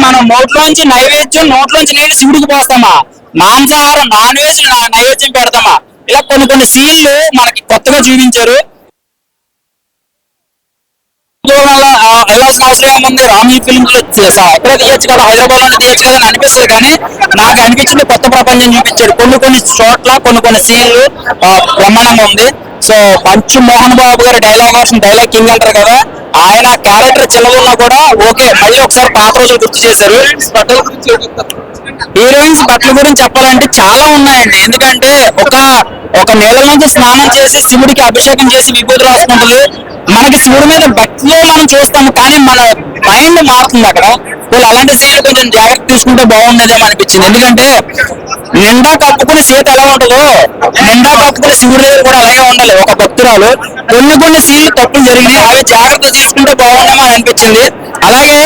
మనం నోట్లోంచి నైవేద్యం నోట్లోంచి నీళ్ళు శివుడికి పోస్తామా, మాంసాహారం నాన్ వెజ్ నైవేద్యం పెడతామా, ఇలా కొన్ని కొన్ని సీన్లు మనకి కొత్తగా చూపించారు. వెళ్ళాల్సిన అవసరం ఏముంది, రామీ ఫిల్మ్స్ ఎక్కడ తీయచ్చు కదా, హైదరాబాద్ లోనే తీయచ్చు కదా అని అనిపిస్తుంది. కానీ నాకు అనిపించింది కొత్త ప్రపంచం చూపించాడు. కొన్ని కొన్ని చోట్ల కొన్ని కొన్ని సీన్లు బ్రహ్మాండంగా ఉంది. సో పంచు మోహన్ బాబు గారు డైలాగ్ కింగ్ అంటారు కదా, ఆయన క్యారెక్టర్ చిన్నగా కూడా ఓకే, మళ్ళీ ఒకసారి పాత రోజులు గుర్తు చేశారు. హీరోయిన్స్ బట్టల గురించి చెప్పాలంటే చాలా ఉన్నాయండి. ఎందుకంటే ఒక నెల నుంచి స్నానం చేసి శివుడికి అభిషేకం చేసి విభూతి రాసుకుంటుంది. మనకి శివుడి మీద భక్తిలో మనం చూస్తాము, కానీ మన మైండ్ మారుతుంది అక్కడ. వీళ్ళు అలాంటి సీన్లు కొంచెం జాగ్రత్త తీసుకుంటే బాగుండేదేమో అనిపించింది. ఎందుకంటే నిండా కప్పుకుని సీత ఎలా ఉంటుందో నిండా కప్పుకుని శివుడి దగ్గర కూడా అలాగే ఉండాలి ఒక భక్తురాలు. కొన్ని సీన్లు తప్పులు జరిగినాయి, అవి జాగ్రత్త తీసుకుంటే బాగుండేమో అని అనిపించింది. అలాగే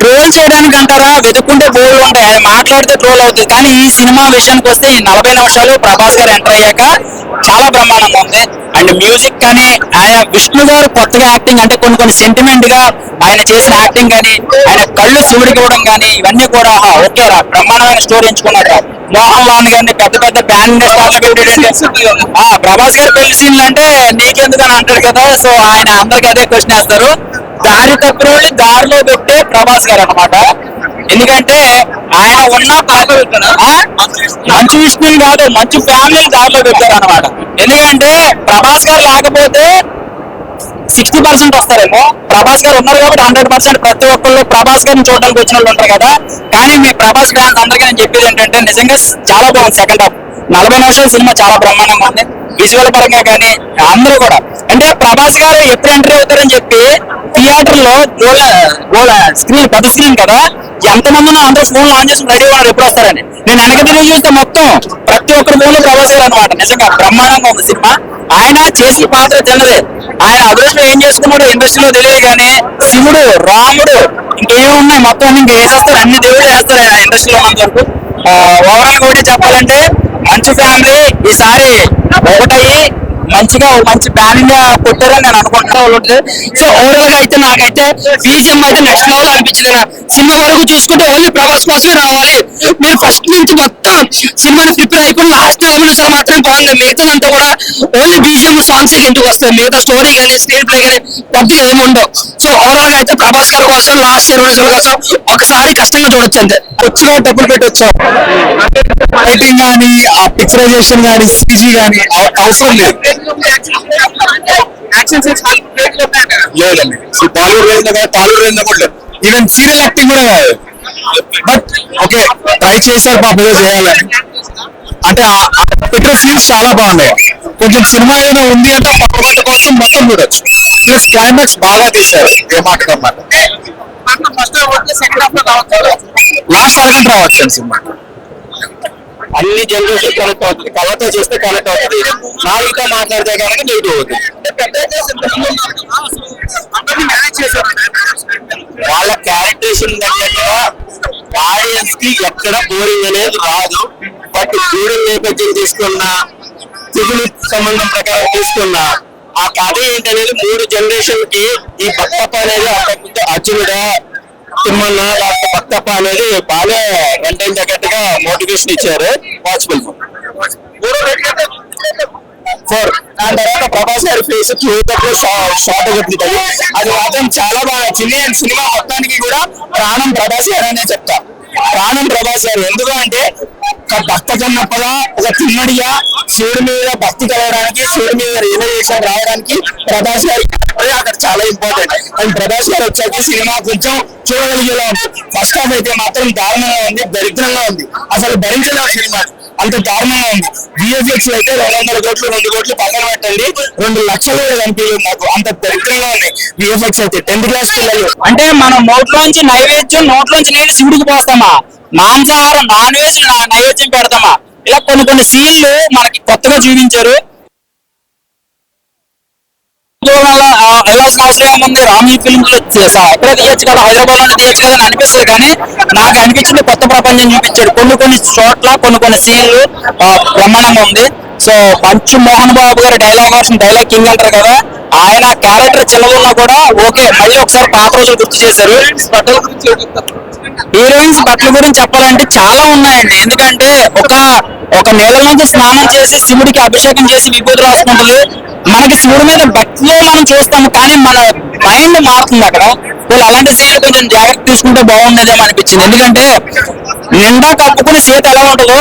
ట్రోల్ చేయడానికి అంటారా, వెతుక్కుంటే బోర్డు ఉంటాయి, అది మాట్లాడితే ట్రోల్ అవుతుంది. కానీ ఈ సినిమా విషయానికి వస్తే ఈ 40 నిమిషాలు ప్రభాస్ గారు ఎంటర్ అయ్యాక చాలా బ్రహ్మాండంగా ఉంది. అండ్ మ్యూజిక్ కానీ ఆయన విష్ణు గారు కొత్తగా యాక్టింగ్ అంటే కొన్ని సెంటిమెంట్ గా ఆయన చేసిన యాక్టింగ్ కానీ, ఆయన కళ్ళు శివుడికి ఇవ్వడం కానీ, ఇవన్నీ కూడా ఓకే రా, బ్రహ్మాండమైన స్టోరీ ఎంచుకున్నాడు. మోహన్ లాల్ గారిని పెద్ద బ్యాండ్ స్టార్లు పెట్టాడు. ప్రభాస్ గారు పెళ్లి సీన్లు అంటే నీకెందుకు అని అంటాడు కదా. సో ఆయన అందరికి అదే క్వశ్చన్ వేస్తారు. దారి తప్పిన వాళ్ళు దారిలో పెట్టే ప్రభాస్ గారు అనమాట. ఎందుకంటే ఆయన ఉన్న మంచు విష్ణుని కాదు, మంచు ఫ్యామిలీ దారిలో పెట్టారు అనమాట. ఎందుకంటే ప్రభాస్ గారు లేకపోతే 60% వస్తారేమో, ప్రభాస్ గారు ఉన్నారు కాబట్టి 100% ప్రతి ఒక్కళ్ళు ప్రభాస్ గారిని చూడడానికి వచ్చిన వాళ్ళు ఉంటారు కదా. కానీ మీ ప్రభాస్ ఫ్యాన్స్ అందరికీ నేను చెప్పేది ఏంటంటే నిజంగా చాలా బాగుంది. సెకండ్ హాఫ్ 40 నిమిషాల సినిమా చాలా బ్రహ్మాండంగా ఉంది. విజువల్ పరంగా కానీ అందరూ కూడా, అంటే ప్రభాస్ గారు ఎప్పుడు ఎంట్రీ అవుతారని చెప్పి థియేటర్ లో స్క్రీన్ పెద్ద స్క్రీన్ కదా, ఎంతమంది అందరూ ఫోన్ ఆన్ చేసి రెడీ ఉన్నారు ఎప్పుడు వస్తారని. నేను వెనక తిరిగి చూస్తే మొత్తం ప్రతి ఒక్కరి ఫోన్లో ప్రభాస్ గారు అనమాట. నిజంగా బ్రహ్మాండంగా ఉంది సినిమా. ఆయన చేసిన పాత్ర చిన్నదే, ఆయన అదృష్టం ఏం చేసుకున్నాడో ఇండస్ట్రీలో తెలియదు. కానీ శివుడు, రాముడు, ఇంకేమున్నాయి మొత్తం ఇంకా వేసేస్తారు, అన్ని దేవుడు వేస్తారు ఆయన ఇండస్ట్రీలో ఉన్నంత వరకు. ఓవరాల్ కూడా చెప్పాలంటే మంచి ఫ్యామిలీ ఈసారి ఒకటయ్యి మంచిగా మంచి ప్యాన్ ఇండియా కొట్టారని నేను అనుకుంటున్నా. సో ఓవరాల్ గా అయితే నాకైతే బీజిఎం అయితే నెక్స్ట్ లెవెల్ అనిపించింది. సినిమా వరకు చూసుకుంటే ఓన్లీ ప్రభాస్ కోసమే రావాలి. మీరు ఫస్ట్ నుంచి మొత్తం సినిమాని ప్రిపేర్ అయిపోయి లాస్ట్ 40 నిమిషాలు మాత్రమే బాగుంది. మిగతాదంతా కూడా ఓన్లీ బీజిఎం సాంగ్స్ ఇంటికి వస్తాయి. మిగతా స్టోరీ కానీ స్క్రీన్ ప్లే కానీ పెద్దగా ఏముండవు. సో ఓవరాల్ గా అయితే ప్రభాస్ గారి కోసం లాస్ట్ 20 నిమిషాల కోసం ఒకసారి కష్టంగా చూడొచ్చు. అంతే వచ్చిన డబ్బులు పెట్టి వచ్చాం. రైటింగ్ కానీ ఆ పిక్చరైజేషన్ కానీ సిజీ కానీ అవసరం లేదు. లేదండి, టాలీవుడ్ కూడా ఈవెన్ సీరియల్ యాక్టింగ్ కూడా కాదు. బట్ ఓకే, ట్రై చేశారు పాప ఏదో చేయాలని. అంటే పెట్టిన సీన్స్ చాలా బాగున్నాయి. కొంచెం సినిమా ఏదైనా ఉంది అంటే పక్కపట్ట కోసం మొత్తం చూడొచ్చు. ప్లస్ క్లైమాక్స్ బాగా తీశారు. ఏమాటమాట లాస్ట్ వరకు రావచ్చు సినిమా. అన్ని జనరేషన్ కనెక్ట్ అవుతుంది. కళ్ళతో చేస్తే కనెక్ట్ అవుతుంది, నాలుగుతో మాట్లాడితే కనుక నెగిటివ్ అవుతుంది. వాళ్ళ క్యారెక్టరేషన్ తగ్గట్టుగా ఆడియన్స్ కి ఎక్కడ బోరింగ్ అనేది రాదు. బట్ బోరింగ్ నేపథ్యం తీసుకున్నా, తెలుగు సంబంధం ప్రకారం తీసుకున్నా, ఆ కథ ఏంటనేది 3 జనరేషన్ కి ఈ భక్తప్ప అనేది అంతకుముందు అర్జునుడా తిమ్మన్న భక్తప్ప అనేది బాగా వెంటనే తగ్గట్టుగా మోటివేషన్ ఇచ్చారు. పాసిబుల్ 4. దాని తర్వాత ప్రభాస్ గారి ఫేస్ షార్ట్ ఉంటుంది. అది మాత్రం చాలా బాగా నచ్చింది. అండ్ సినిమా మొత్తానికి కూడా ప్రాణం ప్రభాస్ గారు అనే చెప్తా. ప్రాణం ప్రభాస్ గారు ఎందుకంటే ఒక భక్త కన్నప్పగా, ఒక తిమ్మడిగా శివుడి మీద భక్తి కలగడానికి, శివుడి మీద రియలైజేషన్ రావడానికి ప్రభాస్ గారు అక్కడ చాలా ఇంపార్టెంట్. అండ్ ప్రభాస్ గారు వచ్చాక సినిమా కొంచెం చూడగలిగేలా ఉంది. ఫస్ట్ హాఫ్ అయితే మాత్రం దారుణంగా ఉంది, దరిద్రంగా ఉంది. అసలు భరించలేము సినిమా, అంత దారుణంగా ఉంది. విఎఫ్ఎక్స్ అయితే 200 కోట్లు 2 కోట్లు పక్కన పెట్టండి, 2 లక్షలు కనిపించలేదు నాకు, అంత దరిద్రంగా ఉన్నాయి విఎఫ్ఎక్స్ అయితే. 10th క్లాస్ పిల్లలు అంటే మనం నోట్లోంచి నైవేద్యం నోట్లోంచి నీళ్ళు శివుడికి పోస్తామా, మాంసాహారం నాన్ వెజ్ నైవేద్యం పెడతామా, ఇలా కొన్ని సీన్లు మనకి కొత్తగా చూపించారు. వెళ్ళాల్సిన అవసరం ఏముంది, రామీ ఫిల్మ్స్ ఎక్కడ తీయచ్చు కదా, హైదరాబాద్ లోనే తీయచ్చు కదా అని అనిపిస్తుంది. కానీ నాకు అనిపించింది కొత్త ప్రపంచం చూపించాడు. కొన్ని చోట్ల కొన్ని సీన్లు బ్రహ్మాండంగా ఉంది. సో పంచు మోహన్ బాబు గారు డైలాగ్ కింగ్ అంటారు కదా, ఆయన క్యారెక్టర్ చిన్నగా కూడా ఓకే, మళ్ళీ ఒకసారి పాత రోజులు గుర్తు చేశారు. హీరోయిన్స్ బట్టల గురించి చెప్పాలంటే చాలా ఉన్నాయండి. ఎందుకంటే ఒక ఒక నెల నుంచి స్నానం చేసి శివుడికి అభిషేకం చేసి విభూతి రాసుకుంటుంది. మనకి శివుడి మీద భక్తిలో మనం చూస్తాము, కానీ మన మైండ్ మారుతుంది అక్కడ. వీళ్ళు అలాంటి సీన్లు కొంచెం జాగ్రత్త తీసుకుంటే బాగుండేదేమో అనిపించింది. ఎందుకంటే నిండా కప్పుకుని సీత ఎలా ఉంటుందో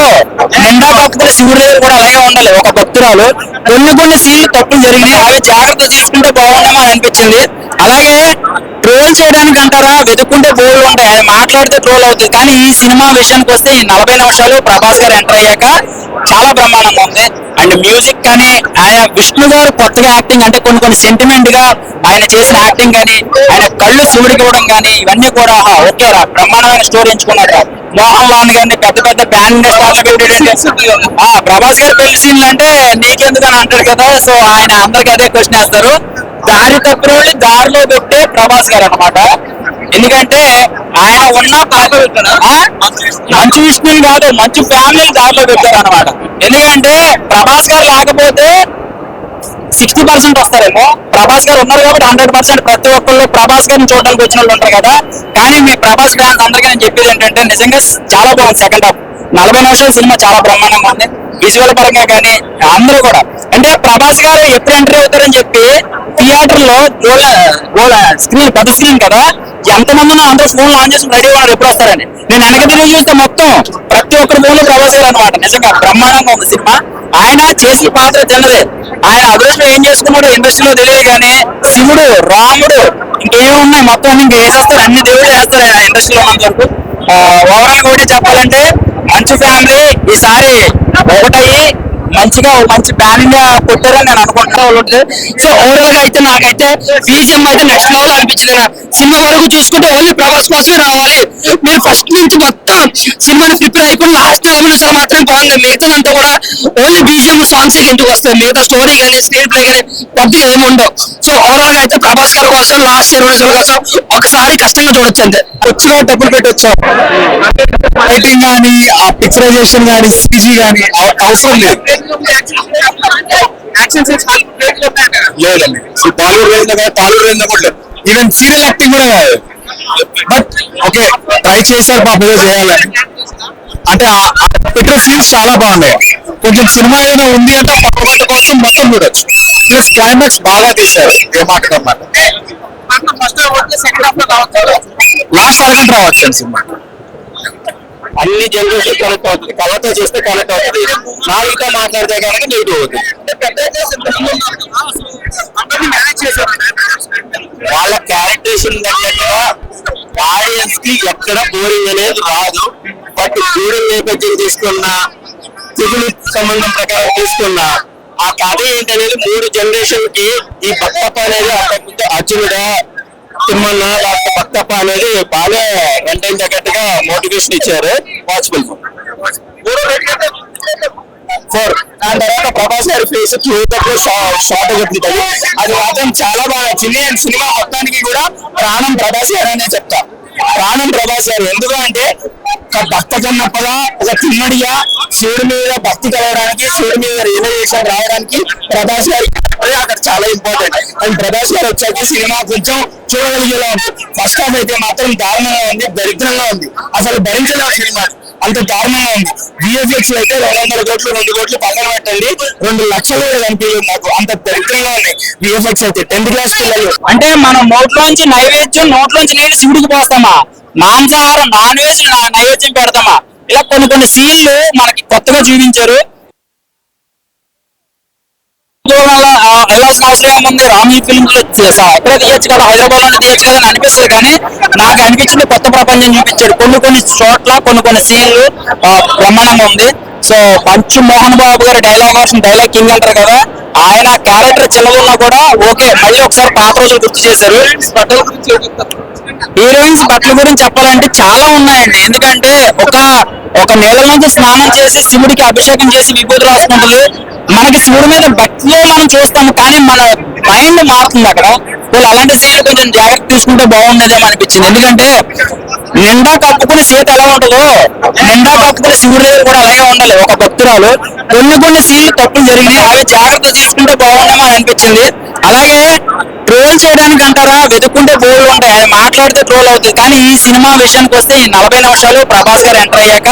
నిండా కప్పుకుని శివుడి దగ్గర కూడా అలాగే ఉండాలి ఒక భక్తురాలు. కొన్ని సీన్లు తప్పులు జరిగినాయి, అవి జాగ్రత్త తీసుకుంటే బాగుండేమో అని అనిపించింది. అలాగే ట్రోల్ చేయడానికి అంటారా, వెతుక్కుంటే బోర్డు ఉంటాయి, ఆయన మాట్లాడితే ట్రోల్ అవుతుంది. కానీ ఈ సినిమా విషయానికి వస్తే ఈ 40 నిమిషాలు ప్రభాస్ గారు ఎంటర్ అయ్యాక చాలా బ్రహ్మాండంగా ఉంది. అండ్ మ్యూజిక్ కానీ ఆయన విష్ణు గారు కొత్తగా యాక్టింగ్ అంటే కొన్ని సెంటిమెంట్ గా ఆయన చేసిన యాక్టింగ్ కానీ ఆయన కళ్ళు శివుడికి ఇవ్వడం కానీ ఇవన్నీ కూడా ఓకేరా బ్రహ్మాండమైన స్టోరీ ఎంచుకున్నారు. మోహన్ లాల్ గారిని పెద్ద ప్యాన్ ఇండియా స్టార్ పెట్టాడు. ప్రభాస్ గారు పెళ్లి సీన్లు అంటే నీకెందుకని అంటాడు కదా. సో ఆయన అందరికి అదే క్వశ్చన్ వేస్తారు. దారి తప్పిన వాళ్ళు దారిలో పెట్టే ప్రభాస్ గారు అనమాట. ఎందుకంటే ఆయన ఉన్న మంచి విష్ణుని కాదు, మంచి ఫ్యామిలీ దారిలో పెట్టారు అనమాట. ఎందుకంటే ప్రభాస్ గారు లేకపోతే 60% వస్తారేమో, ప్రభాస్ గారు ఉన్నారు కాబట్టి 100% ప్రతి ఒక్కళ్ళు ప్రభాస్ గారిని చూడడానికి వచ్చిన వాళ్ళు ఉంటారు కదా. కానీ మీ ప్రభాస్ ఫ్యాన్స్ అందరికీ నేను చెప్పేది ఏంటంటే నిజంగా చాలా బాగుంది సెకండ్ హాఫ్. 40 నిమిషాల సినిమా చాలా బ్రహ్మాండంగా ఉంది విజువల్ పరంగా కానీ అందరూ కూడా. అంటే ప్రభాస్ గారు ఎప్పుడు ఎంట్రీ అవుతారని చెప్పి థియేటర్ లో స్క్రీన్ పెద్ద స్క్రీన్ కదా, ఎంతమంది అందరూ ఫోన్ ఆన్ చేసి రెడీ ఉన్నారు ఎప్పుడు వస్తారని. నేను వెనక తిరిగి చూస్తే మొత్తం ప్రతి ఒక్కరి ఫోన్ లో ప్రభాస్ గారు అనమాట. నిజంగా బ్రహ్మాండంగా ఉంది సినిమా. ఆయన చేసిన పాత్ర చిన్నదే, ఆయన అదృష్టం ఏం చేసుకున్నాడు ఇండస్ట్రీలో తెలియదు. కానీ శివుడు, రాముడు, ఇంకేమున్నాయి మొత్తం ఇంకా వేసేస్తారు, అన్ని దేవుడు వేస్తారు ఆయన ఇండస్ట్రీలో ఉన్నంత వరకు. ఓవరాల్ కూడా చెప్పాలంటే మంచి ఫ్యామిలీ ఈసారి ఒకటయ్యి మంచిగా మంచి ప్యాన్ ఇండియా కొట్టారని నేను అనుకుంటున్నాను. సో ఓవరాల్ గా అయితే నాకైతే ఈ సినిమా అయితే నెక్స్ట్ లెవెల్ అనిపించింది. సినిమా వరకు చూసుకుంటే ఓన్లీ ప్రభాస్ కోసమే రావాలి. మీరు ఫస్ట్ నుంచి మొత్తం సినిమాని ప్రిపేర్ అయిపోయి లాస్ట్ 5 నిమిషాలు మాత్రం బాగుంది. మిగతాదంతా కూడా ఓన్లీ బీజిఎం సాంగ్స్ ఇంటికి వస్తాయి. మిగతా స్టోరీ కానీ స్క్రీన్ ప్లే కానీ పెద్దగా ఏముండవు. సో ఓవరాల్ గా అయితే ప్రభాస్ గారి కోసం లాస్ట్ 20 నిమిషాల కోసం ఒకసారి కష్టంగా చూడొచ్చు అంతే. వచ్చిన డబ్బులు పెట్టి వచ్చాం. రైటింగ్ కానీ ఆ పిక్చరైజేషన్ కానీ సిజీ కానీ అవసరం లేదు. లేదండి టాలీవుడ్ ఈవెన్ సీరియల్ యాక్టింగ్ కూడా కాదు. బట్ ఓకే ట్రై చేశారు పాపగా చేయాలని. అంటే పెట్టిన సీన్స్ చాలా బాగున్నాయి. కొంచెం సినిమా ఏదైనా ఉంది అంటే పక్కపట్ట కోసం మొత్తం చూడొచ్చు. ప్లస్ క్లైమాక్స్ బాగా తీశారు. ఏమాటమాట లాస్ట్ అరగంట రావచ్చు సినిమా. అన్ని జనరేషన్ కనెక్ట్ అవుతుంది. కళతో చేస్తే కనెక్ట్ అవుతుంది, నాలుగుతో మాట్లాడితే కనుక నెగిటివ్ అవుతుంది. వాళ్ళ క్యారెక్టరేషన్ తగ్గట్టుగా ఆడియన్స్ కి ఎక్కడ బోరింగ్ అనేది రాదు. బట్ దూరం నేపథ్యం తీసుకున్న తెలుగు సంబంధం ప్రకారం తీసుకున్న ఆ కథ ఏంటనేది 3 జనరేషన్ కి ఈ భక్తప్ప అనేది అంతకుముందు అర్జునుడా తిమ్మన్న లేకపోతే భక్తప్ప అనేది బాగా వెంటనే తగ్గట్టుగా మోటివేషన్ ఇచ్చారు. పాసిబుల్ 4 దాని తర్వాత ప్రభాస్ గారి ఫేస్ షార్ట్ ఉంటుంది. అది మాత్రం చాలా బాగా నచ్చింది. అండ్ సినిమా మొత్తానికి కూడా ప్రాణం ప్రభాస్ గారు అనే చెప్తా. ప్రాణం ప్రభాస్ గారు ఎందుకంటే ఒక భక్త కన్నప్పగా ఒక తిమ్మడిగా శివుడి మీద భక్తి కలవడానికి, శివుడి మీద రియలైజేషన్ రావడానికి ప్రభాస్ గారు అక్కడ చాలా ఇంపార్టెంట్. అండ్ ప్రభాస్ గారు వచ్చాక సినిమా కొంచెం చూడగలిగేలా ఉంది. ఫస్ట్ హాఫ్ అయితే మాత్రం దారుణంగా ఉంది, దరిద్రంగా ఉంది. అసలు భరించలేదు సినిమా, అంత దారుణంగా ఉంది. విఎఫ్ఎక్స్ అయితే 200 కోట్లు 2 కోట్లు పక్కన పెట్టండి, 2 లక్షలు కూడా కనిపించలేదు నాకు, అంత దరిద్రంగా ఉంది విఎఫ్ఎక్స్ అయితే. 10th క్లాస్ పిల్లలు అంటే మనం నోట్లోంచి నైవేద్యం, నోట్లోంచి నీళ్ళు శివుడికి పోస్తామా, మాంసాహారం నాన్ వెజ్ నైవేద్యం పెడతామా, ఇలా కొన్ని సీన్లు మనకి కొత్తగా చూపించారు. వెళ్ళాల్సిన అవసరం ఏముంది, రామీ ఫిల్మ్స్ ఎక్కడ తీయచ్చు కదా, హైదరాబాద్ లోనే తీయచ్చు కదా అని అనిపిస్తుంది. కానీ నాకు అనిపించింది కొత్త ప్రపంచం చూపించాడు. కొన్ని చోట్ల కొన్ని సీన్లు బ్రహ్మాండంగా ఉంది. సో మంచు మోహన్ బాబు గారు డైలాగ్ కింగ్ అంటారు కదా, ఆయన క్యారెక్టర్ చిన్నగా కూడా ఓకే మళ్ళీ ఒకసారి పాత రోజులు గుర్తు చేశారు. హీరోయిన్స్ బట్టల గురించి చెప్పాలంటే చాలా ఉన్నాయండి. ఎందుకంటే ఒక నెల నుంచి స్నానం చేసి శివుడికి అభిషేకం చేసి విభూతి రాసుకుంటుంది. మనకి శివుడి మీద భక్తిలో మనం చూస్తాము, కానీ మన మైండ్ మారుతుంది అక్కడ. వీళ్ళు అలాంటి సీన్లు కొంచెం జాగ్రత్త తీసుకుంటే బాగుండేదేమో అనిపించింది. ఎందుకంటే నిండా కప్పుకుని సీత ఎలా ఉంటుందో నిండా కప్పుకుని శివుడి దగ్గర కూడా అలాగే ఉండాలి ఒక భక్తురాలు. కొన్ని సీన్లు తప్పులు జరిగినాయి, అవి జాగ్రత్త తీసుకుంటే బాగుండేమో అని అనిపించింది. అలాగే ట్రోల్ చేయడానికి అంటారా, వెతుక్కుంటే బోల్డ్ ఉంటాయి, అది మాట్లాడితే ట్రోల్ అవుతుంది. కానీ ఈ సినిమా విషయానికి వస్తే ఈ 40 నిమిషాలు ప్రభాస్ గారు ఎంటర్ అయ్యాక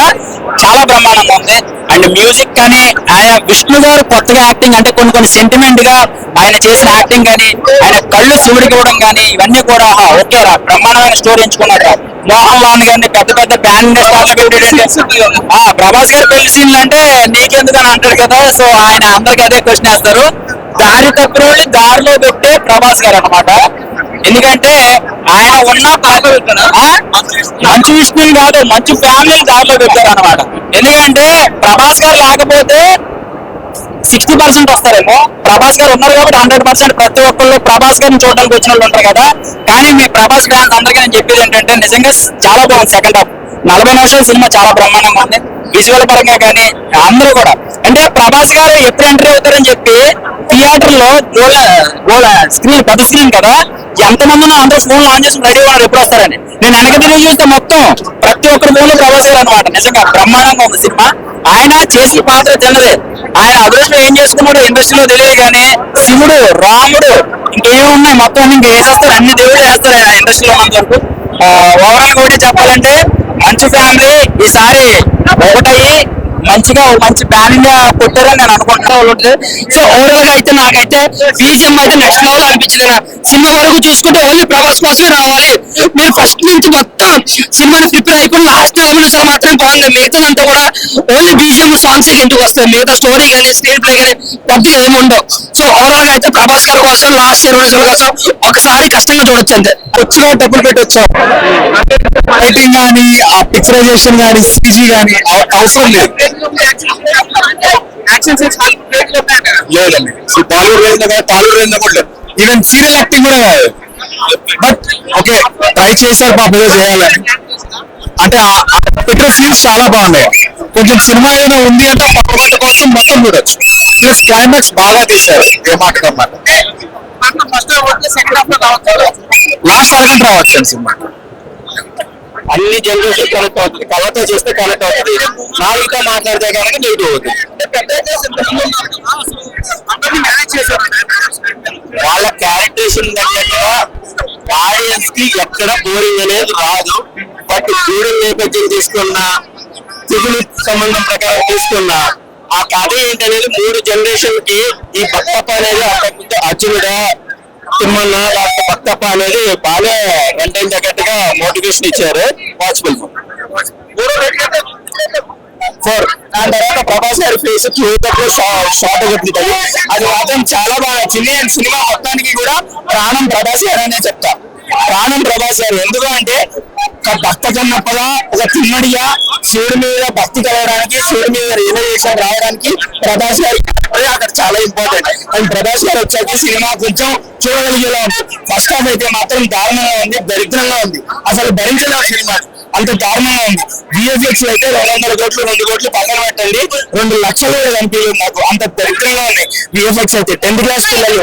చాలా బ్రహ్మాండంగా ఉంది. అండ్ మ్యూజిక్ కానీ ఆయన విష్ణు గారు కొత్తగా యాక్టింగ్ అంటే కొన్ని సెంటిమెంట్ గా ఆయన చేసిన యాక్టింగ్ కానీ, ఆయన కళ్ళు శివుడికి ఇవ్వడం కానీ, ఇవన్నీ కూడా ఓకేరా బ్రహ్మాండమైన స్టోరీ ఎంచుకున్నారు. మోహన్ లాల్ గారిని పెద్ద పెద్ద బ్యాండ్ ప్రభాస్ గారి పెళ్లి సీన్లు అంటే నీకెందుకు అని అంటాడు కదా. సో ఆయన అందరికి అదే క్వశ్చన్ వేస్తారు. దారి తప్పిన వాళ్ళు దారిలో పెట్టే ప్రభాస్ గారు అనమాట. ఎందుకంటే ఆయన ఉన్న మంచు విష్ణుని కాదు, మంచు ఫ్యామిలీ దారిలో పెట్టారు అనమాట. ఎందుకంటే ప్రభాస్ గారు లేకపోతే 60% వస్తారేమో, ప్రభాస్ గారు ఉన్నారు కాబట్టి 100% ప్రతి ఒక్కళ్ళు ప్రభాస్ గారిని చూడడానికి వచ్చిన వాళ్ళు ఉంటారు కదా. కానీ మీ ప్రభాస్ ఫ్యాన్స్ అందరికీ నేను చెప్పేది ఏంటంటే నిజంగా చాలా బాగుంది సెకండ్ హాఫ్. 40 నిమిషాల సినిమా చాలా బ్రహ్మాండంగా ఉంది విజువల్ పరంగా కానీ. అందరూ కూడా అంటే ప్రభాస్ గారు ఎప్పుడు ఎంట్రీ అవుతారని చెప్పి థియేటర్ లో స్క్రీన్ పెద్ద స్క్రీన్ కదా, ఎంతమంది అందరూ ఫోన్ ఆన్ చేసి రెడీ ఉన్నారు ఎప్పుడు వస్తారని. నేను వెనక తిరిగి చూస్తే మొత్తం ప్రతి ఒక్కరి ఫోన్లో ప్రభాస్ గారు అనమాట. నిజంగా బ్రహ్మాండంగా ఉంది సినిమా. ఆయన చేసిన పాత్ర చిన్నదే, ఆయన అదృష్టం ఏం చేసుకున్నాడో ఇండస్ట్రీలో తెలియదు. కానీ శివుడు, రాముడు, ఇంకేమున్నాయి మొత్తం ఇంకా వేసేస్తారు, అన్ని దేవుడు వేస్తారు ఆయన ఇండస్ట్రీలో ఉన్నంత వరకు. ఓవరాల్ కూడా చెప్పాలంటే మంచి ఫ్యామిలీ ఈసారి ఒకటయ్యి మంచిగా మంచి ప్లాన్ ఇండియా కొట్టారని నేను అనుకుంటున్నాను. సో ఓవరాల్ గా అయితే నాకైతే బీజిఎం అయితే నెక్స్ట్ లెవెల్ అనిపించింది. సినిమా వరకు చూసుకుంటే ఓన్లీ ప్రభాస్ కోసమే రావాలి. మీరు ఫస్ట్ నుంచి మొత్తం సినిమాని ప్రిపేర్ అయిపోయి లాస్ట్ 5 నిమిషాలు మాత్రం బాగుంది. మిగతాదంతా కూడా ఓన్లీ బీజిఎం సాంగ్స్ ఎందుకు వస్తాయి, మిగతా స్టోరీ కానీ స్క్రీన్ ప్లే కానీ పెద్దగా ఏమి ఉండవు. సో ఓవరాల్ గా అయితే ప్రభాస్ గారి కోసం లాస్ట్ 20 నిమిషాల కోసం ఒకసారి కష్టంగా చూడొచ్చు. అంతే వచ్చిన డబ్బులు పెట్టి వచ్చాం. రైటింగ్ కానీ ఆ పిక్చరైజేషన్ కానీ సిజీ కానీ అవసరం లేదు. లేదండి టాలీవుడ్ రేంజ్ కూడా లేదు. ఈవెన్ సీరియల్ యాక్టింగ్ కూడా కాదు. బట్ ఓకే ట్రై చేశారు పాప ఏదో చేయాలని. అంటే పెట్టిన సీన్స్ చాలా బాగున్నాయి. కొంచెం సినిమా ఏదైనా ఉంది అంటే పక్కపట్ట కోసం మొత్తం చూడొచ్చు. ప్లస్ క్లైమాక్స్ బాగా తీశారు. ఏ మాట కన్నమాట లాస్ట్ అరగంట రావచ్చు అండి సినిమా. అన్ని జనరేషన్ కనెక్ట్ అవుతుంది. కళతో చేస్తే కనెక్ట్ అవుతుంది, నాలుగుతో మాట్లాడితే కనుక నెగిటివ్ అవుతుంది. వాళ్ళ క్యారెక్టరేషన్ తగ్గట్టుగా ఆడియన్స్ కి ఎక్కడ బోరింగ్ అనేది రాదు. బట్ బోరింగ్ నేపథ్యం తీసుకున్న, తెలుగు సంబంధం ప్రకారం తీసుకున్న ఆ కథ ఏంటనేది 3 జనరేషన్ కి ఈ భక్తప్ప అనేది అంతకుముందు అర్జునుడా తిమ్మన్న లేకపోతే భక్తప్ప అనేది బాగా వెంటనే తగ్గట్టుగా మోటివేషన్ ఇచ్చారు. వాచ్ఫుల్ 4 దాని తర్వాత ప్రభాస్ గారి ఫేస్ షార్ట్ ఉంటుంది. అది మాత్రం చాలా బాగా నచ్చింది. అండ్ సినిమా మొత్తానికి కూడా ప్రాణం ప్రభాస్ గారు అనే చెప్తా. ప్రాణం ప్రభాస్ గారు ఎందుకు అంటే ఒక భక్త కన్నప్పగా, ఒక తిమ్మడిగా శివుడి మీద భక్తి కలగడానికి, శివుడి మీద రియలైజేషన్ రావడానికి ప్రభాస్ గారు అక్కడ చాలా ఇంపార్టెంట్. అండ్ ప్రభాస్ గారు వచ్చాక సినిమా కొంచెం చూడగలిగేలా ఉంది. ఫస్ట్ హాఫ్ అయితే మాత్రం దారుణంగా ఉంది, దరిద్రంగా ఉంది. అసలు భరించలేము సినిమా, అంత దారుణంగా ఉంది. విఎఫ్ఎక్స్ అయితే 200 కోట్లు 2 కోట్లు పక్కన పెట్టండి, 2 లక్షలు కనిపించలేదు నాకు. అంత దరిద్రంగా ఉన్నాయి విఎఫ్ఎక్స్ అయితే. 10th క్లాస్ పిల్లలు